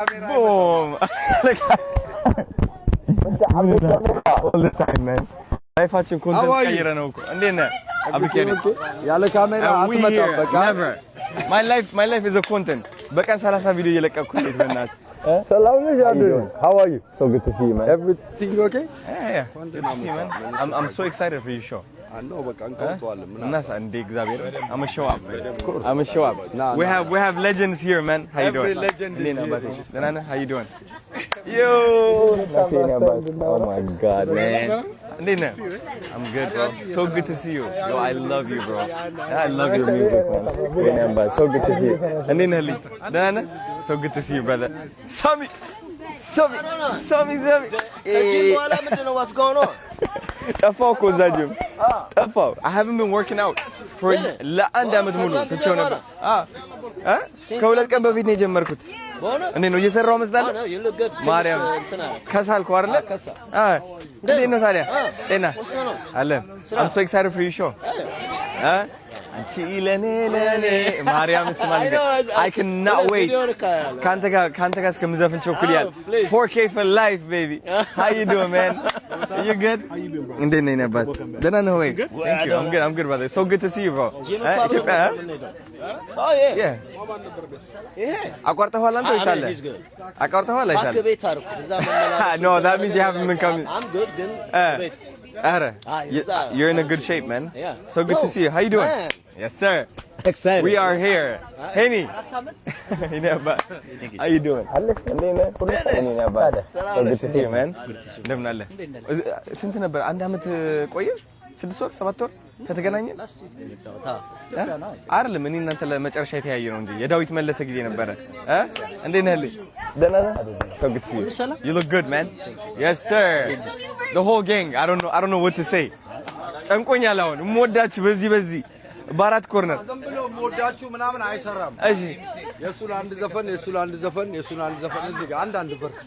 Boom. All the time, man. ላይፋችን ኮንተንት ቀይረ ነው እኮ እንዴት ነህ አብኬሪ ያለ ካሜራ አትመጣም በቃ never my life is a content በቀን 30 ቪዲዮ እየለቀቅኩ እንዴት በእናትህ ሰላም ነሽ ያዱ how are you so good to see you man everything okay yeah good to see you man I'm so excited for your show I know በቃ እንቀውጣለን እናሳ እንደ እግዚአብሔር I'm a show up we have legends here man how you doing Nana how you doing yo oh my god man Nina, I'm good, bro. So good to see you. Yo, I love you, bro. I love your music, man. Remember, so good to see you. And Nina, Nana, so good to see you, brother. Sami. Hey. What's going on? Tafau ko Zajum. Tafau. I haven't been working out for ለአንድ አመት ሙሉ ተቸው ነበር ከሁለት ቀን በፊት ነው የጀመርኩት እኔ ነው እየሰራው መስላለሁ ማርያም ከሳልኩ አይደለ እንዴት ነው ታዲያ ጤና አለ I'm so excited for your show አንቺ ለኔ ማርያም ስማኝ I cannot wait ካንተ ጋር እስከምዘፍን ቸኩልያል 4K for life baby how you doing man you good እንዴት ነህ ነባት ደህና ነህ ወይ thank you I'm good brother so good to see you bro oh yeah አቋርጠዋል አንተ ይሳለ አቋርጠዋል ይሳለ no that means you haven't been coming I'm good ግን you're in a good shape man so good to see you how you doing yes sir excited we are here Henny how you doing so good to see you man እንደምን አለ ስንት ነበር አንድ አመት ቆየ 6 ወር 7 ወር ከተገናኘን አይደለም እኔ እናንተ ለመጨረሻ የተያየ ነው እንጂ የዳዊት መለሰ ጊዜ ነበረ እንዴት ነህ ልጅ ደህና ነህ so good to see you you look good man yes sir the whole gang I don't know what to say ጨንቆኛል አሁን እምወዳችሁ በዚህ ባራት ኮርነር ዝም ብሎ እምወዳችሁ ምናምን አይሰራም እሺ የሱን አንድ ዘፈን እዚህ ጋር አንድ ቨርስ